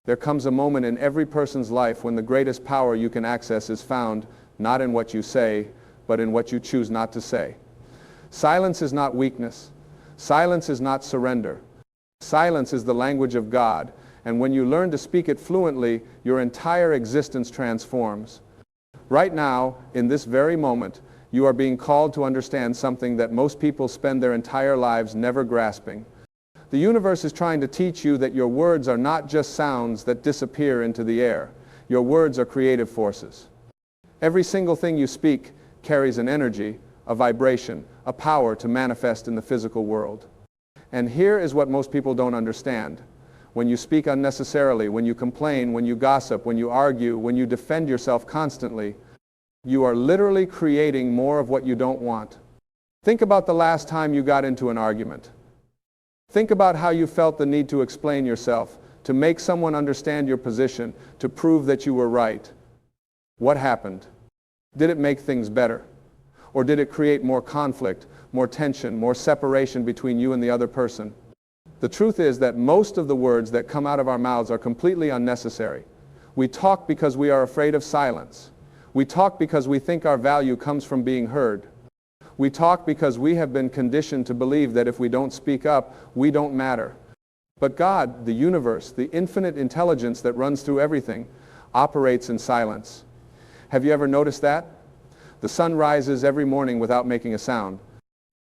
There comes a moment in every person's life when the greatest power you can access is found not in what you say, but in what you choose not to say. Silence is not weakness. Silence is not surrender. Silence is the language of God, and when you learn to speak it fluently, your entire existence transforms. Right now, in this very moment, you are being called to understand something that most people spend their entire lives never grasping. The universe is trying to teach you that your words are not just sounds that disappear into the air. Your words are creative forces. Every single thing you speak carries an energy, a vibration, a power to manifest in the physical world. And here is what most people don't understand. When you speak unnecessarily, when you complain, when you gossip, when you argue, when you defend yourself constantly, you are literally creating more of what you don't want. Think about the last time you got into an argument. Think about how you felt the need to explain yourself, to make someone understand your position, to prove that you were right. What happened? Did it make things better? Or did it create more conflict, more tension, more separation between you and the other person? The truth is that most of the words that come out of our mouths are completely unnecessary. We talk because we are afraid of silence. We talk because we think our value comes from being heard. We talk because we have been conditioned to believe that if we don't speak up, we don't matter. But God, the universe, the infinite intelligence that runs through everything, operates in silence. Have you ever noticed that? The sun rises every morning without making a sound.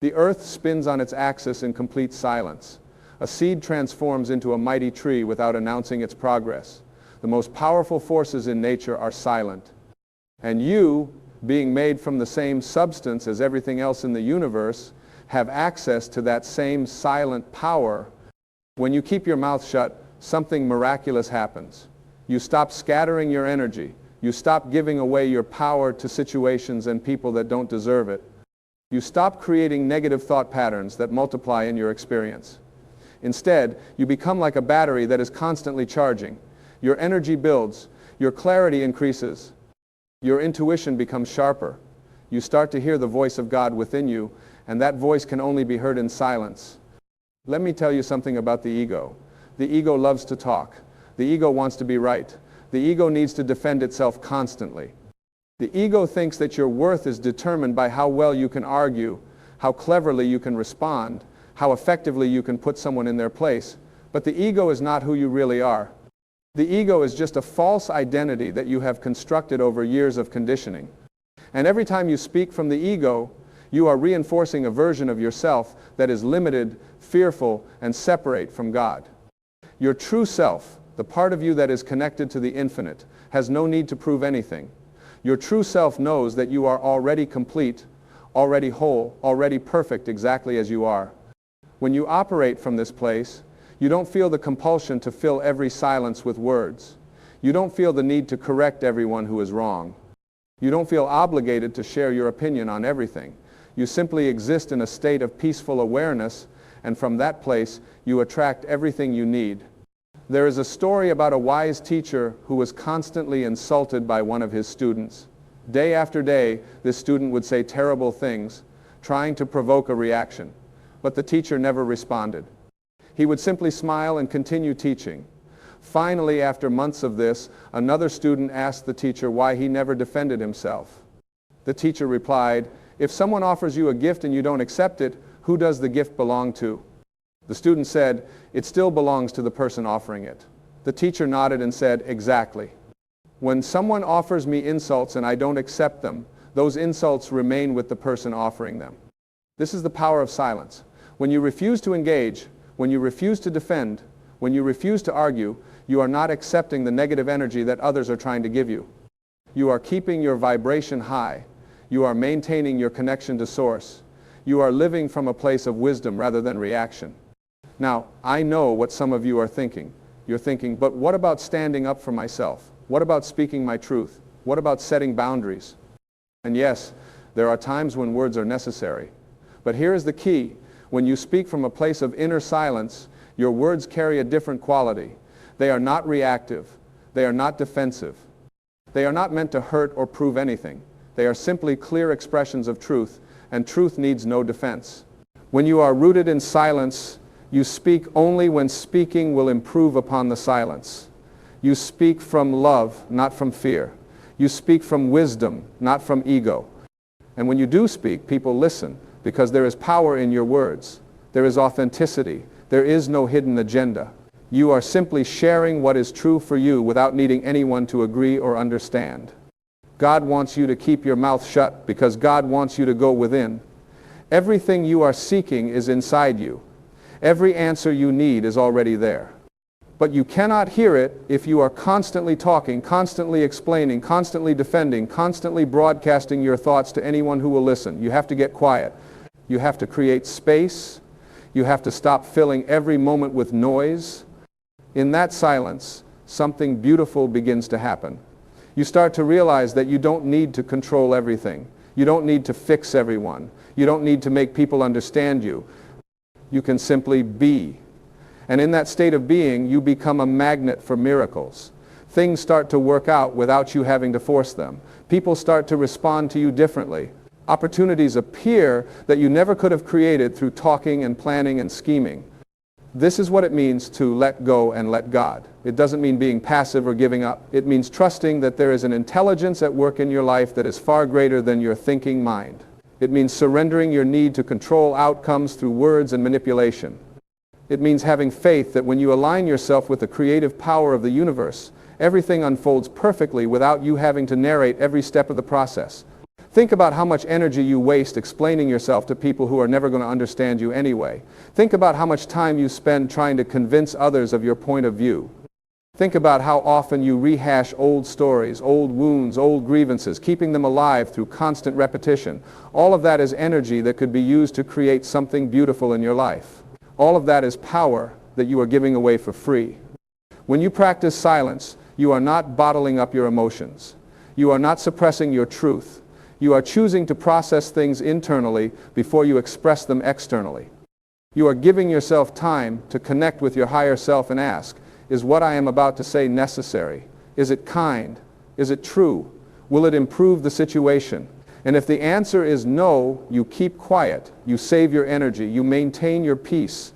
The earth spins on its axis in complete silence. A seed transforms into a mighty tree without announcing its progress. The most powerful forces in nature are silent. And you, being made from the same substance as everything else in the universe, have access to that same silent power. When you keep your mouth shut, something miraculous happens. You stop scattering your energy. You stop giving away your power to situations and people that don't deserve it. You stop creating negative thought patterns that multiply in your experience. Instead, you become like a battery that is constantly charging. Your energy builds. Your clarity increases. Your intuition becomes sharper. You start to hear the voice of God within you, and that voice can only be heard in silence. Let me tell you something about the ego. The ego loves to talk. The ego wants to be right. The ego needs to defend itself constantly. The ego thinks that your worth is determined by how well you can argue, how cleverly you can respond, how effectively you can put someone in their place. But the ego is not who you really are. The ego is just a false identity that you have constructed over years of conditioning. And every time you speak from the ego, you are reinforcing a version of yourself that is limited, fearful, and separate from God. Your true self, the part of you that is connected to the infinite, has no need to prove anything. Your true self knows that you are already complete, already whole, already perfect exactly as you are. When you operate from this place, you don't feel the compulsion to fill every silence with words. You don't feel the need to correct everyone who is wrong. You don't feel obligated to share your opinion on everything. You simply exist in a state of peaceful awareness, and from that place, you attract everything you need. There is a story about a wise teacher who was constantly insulted by one of his students. Day after day, this student would say terrible things, trying to provoke a reaction. But the teacher never responded. He would simply smile and continue teaching. Finally, after months of this, another student asked the teacher why he never defended himself. The teacher replied, "If someone offers you a gift and you don't accept it, who does the gift belong to?" The student said, "It still belongs to the person offering it." The teacher nodded and said, "Exactly. When someone offers me insults and I don't accept them, those insults remain with the person offering them." This is the power of silence. When you refuse to engage, when you refuse to defend, when you refuse to argue, you are not accepting the negative energy that others are trying to give you. You are keeping your vibration high. You are maintaining your connection to Source. You are living from a place of wisdom rather than reaction. Now, I know what some of you are thinking. You're thinking, but what about standing up for myself? What about speaking my truth? What about setting boundaries? And yes, there are times when words are necessary. But here is the key. When you speak from a place of inner silence, your words carry a different quality. They are not reactive. They are not defensive. They are not meant to hurt or prove anything. They are simply clear expressions of truth, and truth needs no defense. When you are rooted in silence, you speak only when speaking will improve upon the silence. You speak from love, not from fear. You speak from wisdom, not from ego. And when you do speak, people listen because there is power in your words. There is authenticity. There is no hidden agenda. You are simply sharing what is true for you without needing anyone to agree or understand. God wants you to keep your mouth shut because God wants you to go within. Everything you are seeking is inside you. Every answer you need is already there. But you cannot hear it if you are constantly talking, constantly explaining, constantly defending, constantly broadcasting your thoughts to anyone who will listen. You have to get quiet. You have to create space. You have to stop filling every moment with noise. In that silence, something beautiful begins to happen. You start to realize that you don't need to control everything. You don't need to fix everyone. You don't need to make people understand you. You can simply be. And in that state of being, you become a magnet for miracles. Things start to work out without you having to force them. People start to respond to you differently. Opportunities appear that you never could have created through talking and planning and scheming. This is what it means to let go and let God. It doesn't mean being passive or giving up. It means trusting that there is an intelligence at work in your life that is far greater than your thinking mind. It means surrendering your need to control outcomes through words and manipulation. It means having faith that when you align yourself with the creative power of the universe, everything unfolds perfectly without you having to narrate every step of the process. Think about how much energy you waste explaining yourself to people who are never going to understand you anyway. Think about how much time you spend trying to convince others of your point of view. Think about how often you rehash old stories, old wounds, old grievances, keeping them alive through constant repetition. All of that is energy that could be used to create something beautiful in your life. All of that is power that you are giving away for free. When you practice silence, you are not bottling up your emotions. You are not suppressing your truth. You are choosing to process things internally before you express them externally. You are giving yourself time to connect with your higher self and ask, is what I am about to say necessary? Is it kind? Is it true? Will it improve the situation? And if the answer is no, you keep quiet. You save your energy. You maintain your peace.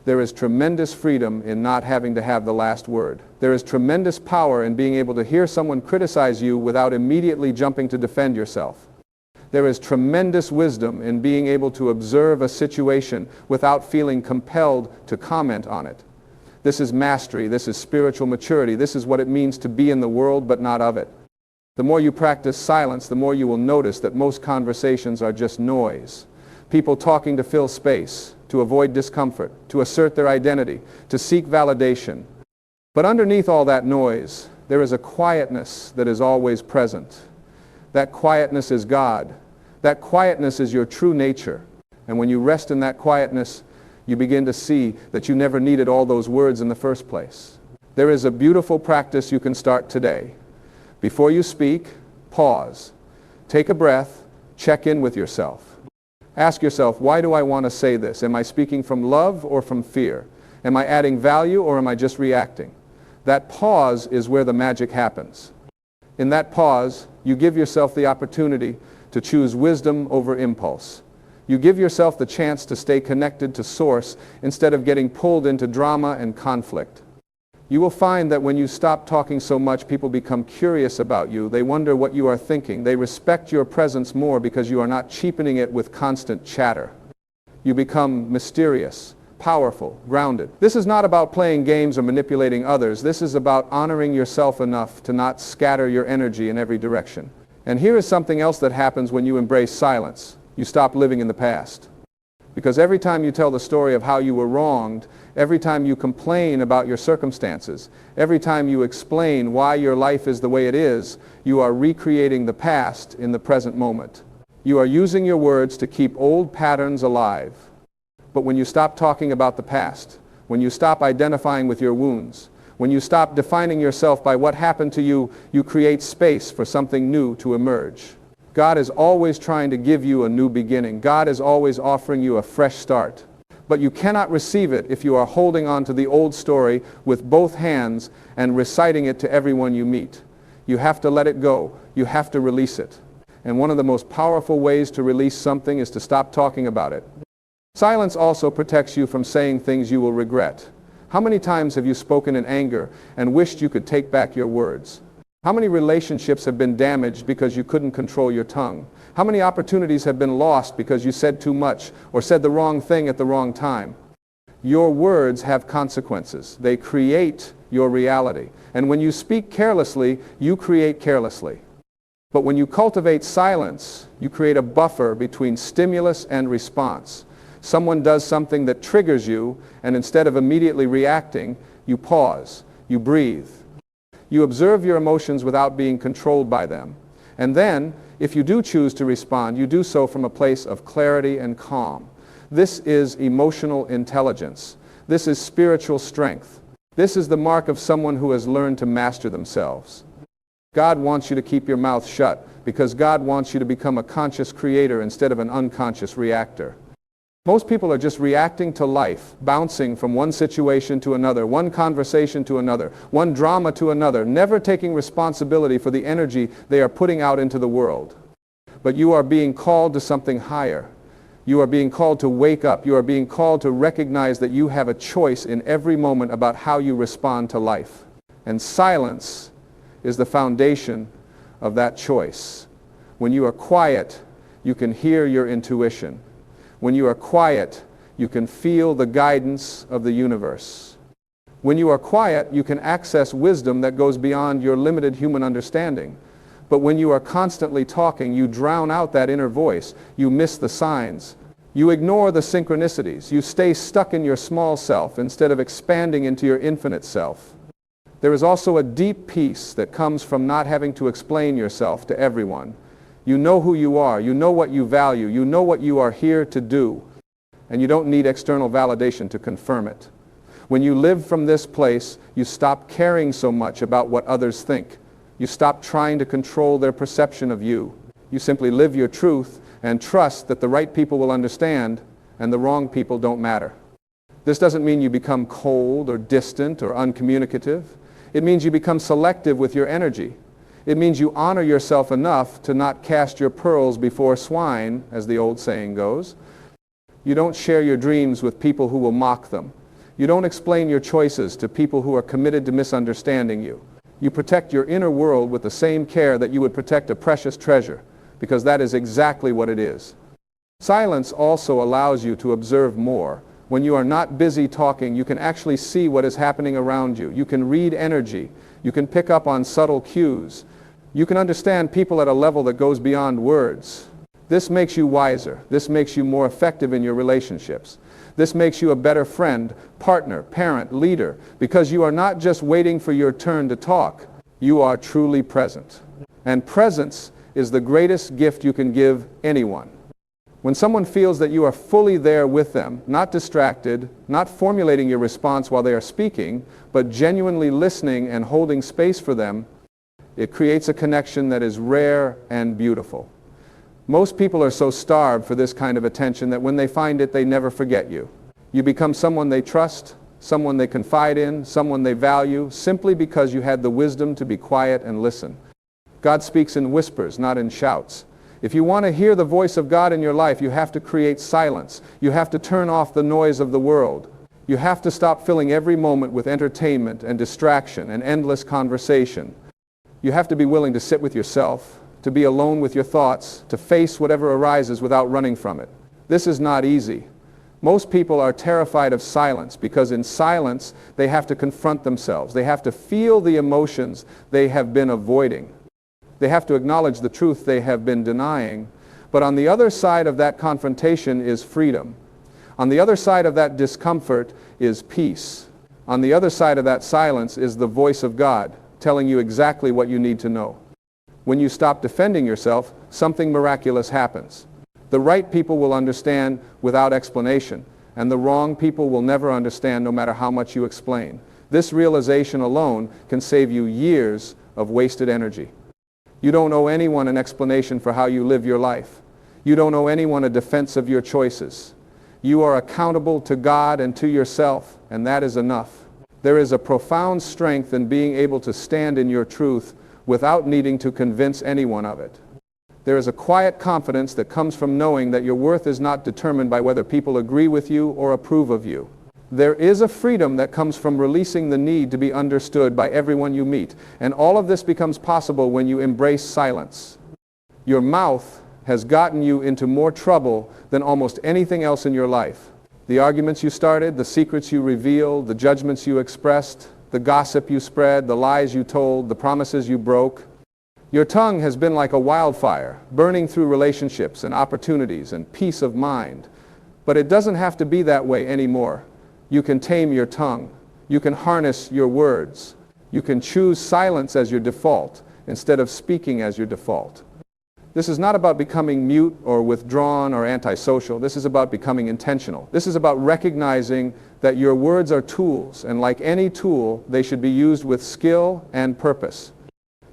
There is tremendous freedom in not having to have the last word. There is tremendous power in being able to hear someone criticize you without immediately jumping to defend yourself. There is tremendous wisdom in being able to observe a situation without feeling compelled to comment on it. This is mastery. This is spiritual maturity. This is what it means to be in the world but not of it. The more you practice silence, the more you will notice that most conversations are just noise. People talking to fill space, to avoid discomfort, to assert their identity, to seek validation. But underneath all that noise, there is a quietness that is always present. That quietness is God. That quietness is your true nature. And when you rest in that quietness, you begin to see that you never needed all those words in the first place. There is a beautiful practice you can start today. Before you speak, pause. Take a breath. Check in with yourself. Ask yourself, why do I want to say this? Am I speaking from love or from fear? Am I adding value or am I just reacting? That pause is where the magic happens. In that pause, you give yourself the opportunity to choose wisdom over impulse. You give yourself the chance to stay connected to source instead of getting pulled into drama and conflict. You will find that when you stop talking so much, people become curious about you. They wonder what you are thinking. They respect your presence more because you are not cheapening it with constant chatter. You become mysterious, powerful, grounded. This is not about playing games or manipulating others. This is about honoring yourself enough to not scatter your energy in every direction. And here is something else that happens when you embrace silence. You stop living in the past. Because every time you tell the story of how you were wronged, every time you complain about your circumstances, every time you explain why your life is the way it is, you are recreating the past in the present moment. You are using your words to keep old patterns alive. But when you stop talking about the past, when you stop identifying with your wounds, when you stop defining yourself by what happened to you, you create space for something new to emerge. God is always trying to give you a new beginning. God is always offering you a fresh start. But you cannot receive it if you are holding on to the old story with both hands and reciting it to everyone you meet. You have to let it go. You have to release it. And one of the most powerful ways to release something is to stop talking about it. Silence also protects you from saying things you will regret. How many times have you spoken in anger and wished you could take back your words? How many relationships have been damaged because you couldn't control your tongue? How many opportunities have been lost because you said too much or said the wrong thing at the wrong time? Your words have consequences. They create your reality. And when you speak carelessly, you create carelessly. But when you cultivate silence, you create a buffer between stimulus and response. Someone does something that triggers you, and instead of immediately reacting, you pause, you breathe. You observe your emotions without being controlled by them. And then, if you do choose to respond, you do so from a place of clarity and calm. This is emotional intelligence. This is spiritual strength. This is the mark of someone who has learned to master themselves. God wants you to keep your mouth shut because God wants you to become a conscious creator instead of an unconscious reactor. Most people are just reacting to life, bouncing from one situation to another, one conversation to another, one drama to another, never taking responsibility for the energy they are putting out into the world. But you are being called to something higher. You are being called to wake up. You are being called to recognize that you have a choice in every moment about how you respond to life. And silence is the foundation of that choice. When you are quiet, you can hear your intuition. When you are quiet, you can feel the guidance of the universe. When you are quiet, you can access wisdom that goes beyond your limited human understanding. But when you are constantly talking, you drown out that inner voice. You miss the signs. You ignore the synchronicities. You stay stuck in your small self instead of expanding into your infinite self. There is also a deep peace that comes from not having to explain yourself to everyone. You know who you are. You know what you value. You know what you are here to do. And you don't need external validation to confirm it. When you live from this place, you stop caring so much about what others think. You stop trying to control their perception of you. You simply live your truth and trust that the right people will understand and the wrong people don't matter. This doesn't mean you become cold or distant or uncommunicative. It means you become selective with your energy. It means you honor yourself enough to not cast your pearls before swine, as the old saying goes. You don't share your dreams with people who will mock them. You don't explain your choices to people who are committed to misunderstanding you. You protect your inner world with the same care that you would protect a precious treasure, because that is exactly what it is. Silence also allows you to observe more. When you are not busy talking, you can actually see what is happening around you. You can read energy. You can pick up on subtle cues. You can understand people at a level that goes beyond words. This makes you wiser. This makes you more effective in your relationships. This makes you a better friend, partner, parent, leader, because you are not just waiting for your turn to talk. You are truly present. And presence is the greatest gift you can give anyone. When someone feels that you are fully there with them, not distracted, not formulating your response while they are speaking, but genuinely listening and holding space for them, it creates a connection that is rare and beautiful. Most people are so starved for this kind of attention that when they find it, they never forget you. You become someone they trust, someone they confide in, someone they value, simply because you had the wisdom to be quiet and listen. God speaks in whispers, not in shouts. If you want to hear the voice of God in your life, you have to create silence. You have to turn off the noise of the world. You have to stop filling every moment with entertainment and distraction and endless conversation. You have to be willing to sit with yourself, to be alone with your thoughts, to face whatever arises without running from it. This is not easy. Most people are terrified of silence because in silence they have to confront themselves. They have to feel the emotions they have been avoiding. They have to acknowledge the truth they have been denying. But on the other side of that confrontation is freedom. On the other side of that discomfort is peace. On the other side of that silence is the voice of God telling you exactly what you need to know. When you stop defending yourself, something miraculous happens. The right people will understand without explanation, and the wrong people will never understand no matter how much you explain. This realization alone can save you years of wasted energy. You don't owe anyone an explanation for how you live your life. You don't owe anyone a defense of your choices. You are accountable to God and to yourself, and that is enough. There is a profound strength in being able to stand in your truth without needing to convince anyone of it. There is a quiet confidence that comes from knowing that your worth is not determined by whether people agree with you or approve of you. There is a freedom that comes from releasing the need to be understood by everyone you meet. And all of this becomes possible when you embrace silence. Your mouth has gotten you into more trouble than almost anything else in your life. The arguments you started, the secrets you revealed, the judgments you expressed, the gossip you spread, the lies you told, the promises you broke. Your tongue has been like a wildfire, burning through relationships and opportunities and peace of mind. But it doesn't have to be that way anymore. You can tame your tongue. You can harness your words. You can choose silence as your default instead of speaking as your default. This is not about becoming mute or withdrawn or antisocial. This is about becoming intentional. This is about recognizing that your words are tools, and like any tool, they should be used with skill and purpose.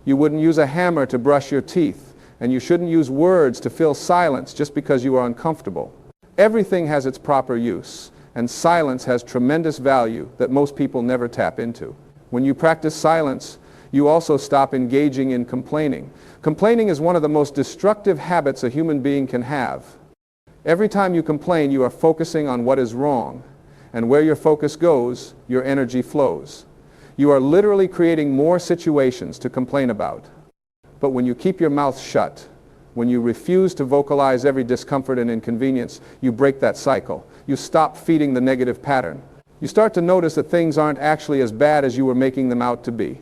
You wouldn't use a hammer to brush your teeth, and you shouldn't use words to fill silence just because you are uncomfortable. Everything has its proper use, and silence has tremendous value that most people never tap into. When you practice silence, you also stop engaging in complaining. Complaining is one of the most destructive habits a human being can have. Every time you complain, you are focusing on what is wrong, and where your focus goes, your energy flows. You are literally creating more situations to complain about. But when you keep your mouth shut, when you refuse to vocalize every discomfort and inconvenience, you break that cycle. You stop feeding the negative pattern. You start to notice that things aren't actually as bad as you were making them out to be.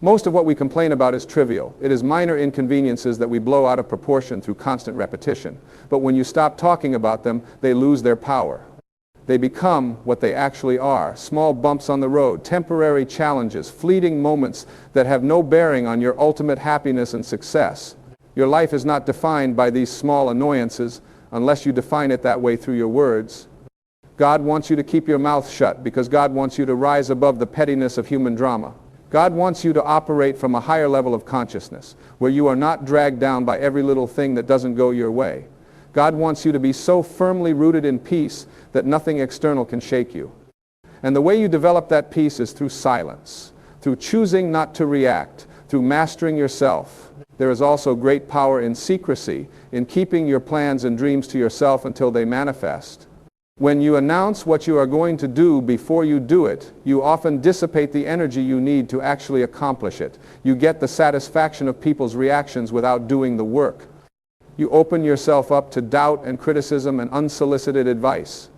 Most of what we complain about is trivial. It is minor inconveniences that we blow out of proportion through constant repetition. But when you stop talking about them, they lose their power. They become what they actually are: small bumps on the road, temporary challenges, fleeting moments that have no bearing on your ultimate happiness and success. Your life is not defined by these small annoyances unless you define it that way through your words. God wants you to keep your mouth shut because God wants you to rise above the pettiness of human drama. God wants you to operate from a higher level of consciousness, where you are not dragged down by every little thing that doesn't go your way. God wants you to be so firmly rooted in peace that nothing external can shake you. And the way you develop that peace is through silence, through choosing not to react, through mastering yourself. There is also great power in secrecy, in keeping your plans and dreams to yourself until they manifest. When you announce what you are going to do before you do it, you often dissipate the energy you need to actually accomplish it. You get the satisfaction of people's reactions without doing the work. You open yourself up to doubt and criticism and unsolicited advice.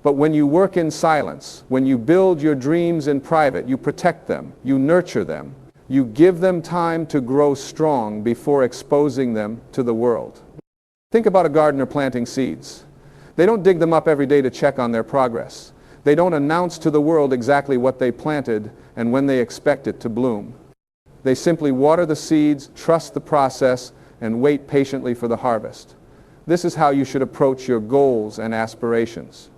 But when you work in silence, when you build your dreams in private, you protect them, you nurture them, you give them time to grow strong before exposing them to the world. Think about a gardener planting seeds. They don't dig them up every day to check on their progress. They don't announce to the world exactly what they planted and when they expect it to bloom. They simply water the seeds, trust the process, and wait patiently for the harvest. This is how you should approach your goals and aspirations.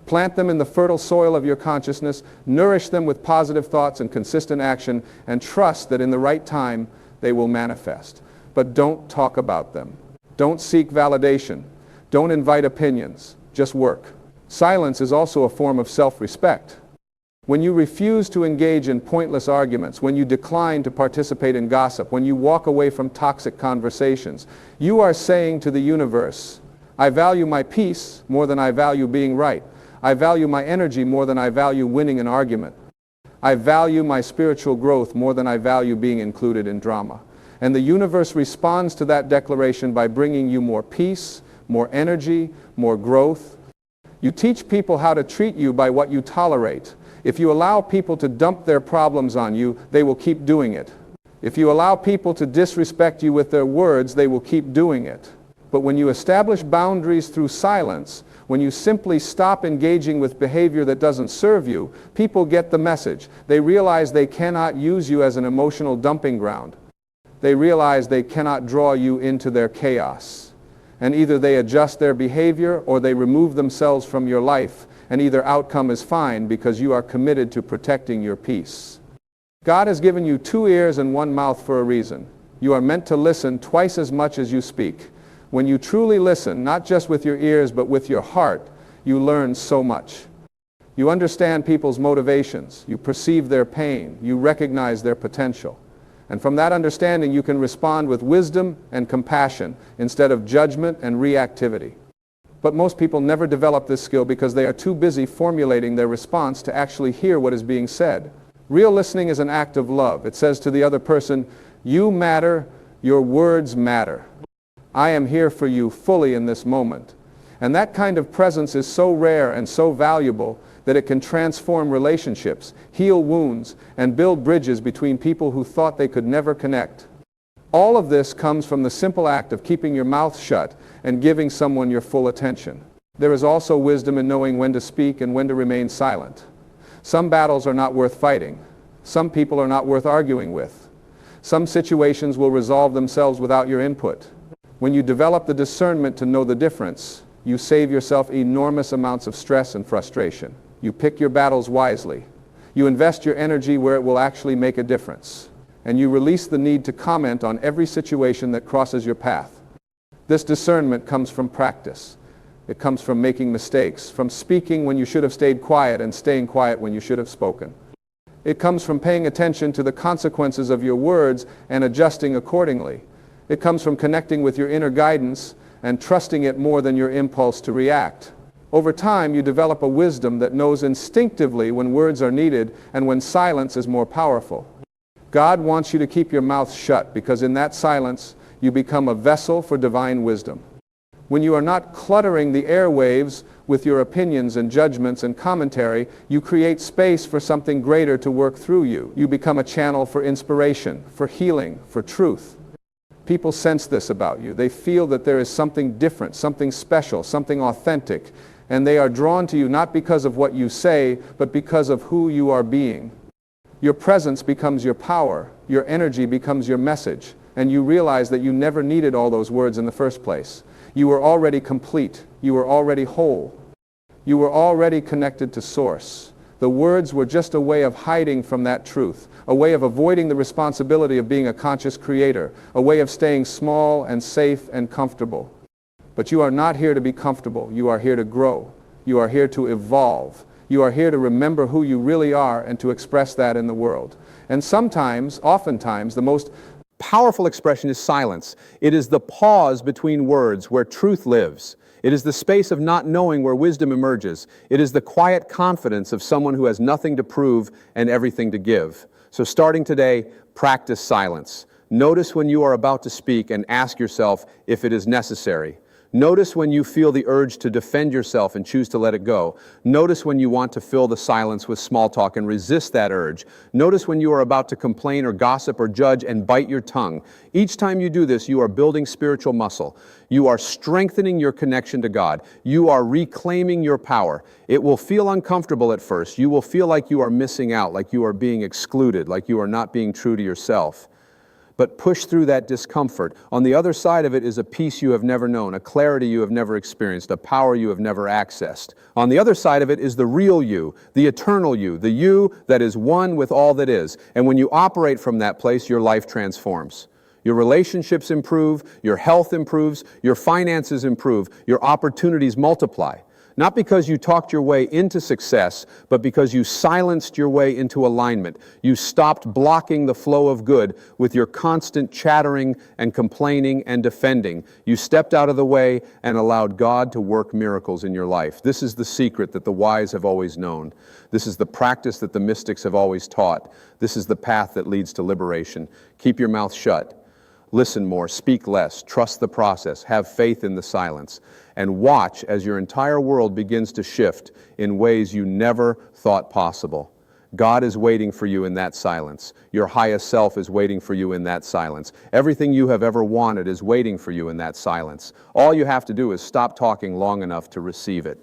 Plant them in the fertile soil of your consciousness, nourish them with positive thoughts and consistent action, and trust that in the right time they will manifest. But don't talk about them. Don't seek validation. Don't invite opinions. Just work. Silence is also a form of self-respect. When you refuse to engage in pointless arguments, when you decline to participate in gossip, when you walk away from toxic conversations, you are saying to the universe, I value my peace more than I value being right. I value my energy more than I value winning an argument. I value my spiritual growth more than I value being included in drama. And the universe responds to that declaration by bringing you more peace, more energy, more growth. You teach people how to treat you by what you tolerate. If you allow people to dump their problems on you, they will keep doing it. If you allow people to disrespect you with their words, they will keep doing it. But when you establish boundaries through silence, when you simply stop engaging with behavior that doesn't serve you, people get the message. They realize they cannot use you as an emotional dumping ground. They realize they cannot draw you into their chaos. And either they adjust their behavior or they remove themselves from your life, and either outcome is fine because you are committed to protecting your peace. God has given you 2 ears and 1 mouth for a reason. You are meant to listen twice as much as you speak. When you truly listen, not just with your ears but with your heart, you learn so much. You understand people's motivations, you perceive their pain, you recognize their potential. And from that understanding, you can respond with wisdom and compassion instead of judgment and reactivity. But most people never develop this skill because they are too busy formulating their response to actually hear what is being said. Real listening is an act of love. It says to the other person, "You matter, your words matter. I am here for you fully in this moment." And that kind of presence is so rare and so valuable that it can transform relationships, heal wounds, and build bridges between people who thought they could never connect. All of this comes from the simple act of keeping your mouth shut and giving someone your full attention. There is also wisdom in knowing when to speak and when to remain silent. Some battles are not worth fighting. Some people are not worth arguing with. Some situations will resolve themselves without your input. When you develop the discernment to know the difference, you save yourself enormous amounts of stress and frustration. You pick your battles wisely. You invest your energy where it will actually make a difference. And you release the need to comment on every situation that crosses your path. This discernment comes from practice. It comes from making mistakes, from speaking when you should have stayed quiet and staying quiet when you should have spoken. It comes from paying attention to the consequences of your words and adjusting accordingly. It comes from connecting with your inner guidance and trusting it more than your impulse to react. Over time, you develop a wisdom that knows instinctively when words are needed and when silence is more powerful. God wants you to keep your mouth shut because in that silence, you become a vessel for divine wisdom. When you are not cluttering the airwaves with your opinions and judgments and commentary, you create space for something greater to work through you. You become a channel for inspiration, for healing, for truth. People sense this about you. They feel that there is something different, something special, something authentic, and they are drawn to you not because of what you say, but because of who you are being. Your presence becomes your power, your energy becomes your message, and you realize that you never needed all those words in the first place. You were already complete. You were already whole. You were already connected to Source. The words were just a way of hiding from that truth, a way of avoiding the responsibility of being a conscious creator, a way of staying small and safe and comfortable. But you are not here to be comfortable. You are here to grow. You are here to evolve. You are here to remember who you really are and to express that in the world. And sometimes, oftentimes, the most powerful expression is silence. It is the pause between words where truth lives. It is the space of not knowing where wisdom emerges. It is the quiet confidence of someone who has nothing to prove and everything to give. So starting today, practice silence. Notice when you are about to speak and ask yourself if it is necessary. Notice when you feel the urge to defend yourself and choose to let it go. Notice when you want to fill the silence with small talk and resist that urge. Notice when you are about to complain or gossip or judge and bite your tongue. Each time you do this, you are building spiritual muscle. You are strengthening your connection to God. You are reclaiming your power. It will feel uncomfortable at first. You will feel like you are missing out, like you are being excluded, like you are not being true to yourself. But push through that discomfort. On the other side of it is a peace you have never known, a clarity you have never experienced, a power you have never accessed. On the other side of it is the real you, the eternal you, the you that is one with all that is. And when you operate from that place, your life transforms. Your relationships improve, your health improves, your finances improve, your opportunities multiply. Not because you talked your way into success, but because you silenced your way into alignment. You stopped blocking the flow of good with your constant chattering and complaining and defending. You stepped out of the way and allowed God to work miracles in your life. This is the secret that the wise have always known. This is the practice that the mystics have always taught. This is the path that leads to liberation. Keep your mouth shut. Listen more, speak less, trust the process, have faith in the silence, and watch as your entire world begins to shift in ways you never thought possible. God is waiting for you in that silence. Your highest self is waiting for you in that silence. Everything you have ever wanted is waiting for you in that silence. All you have to do is stop talking long enough to receive it.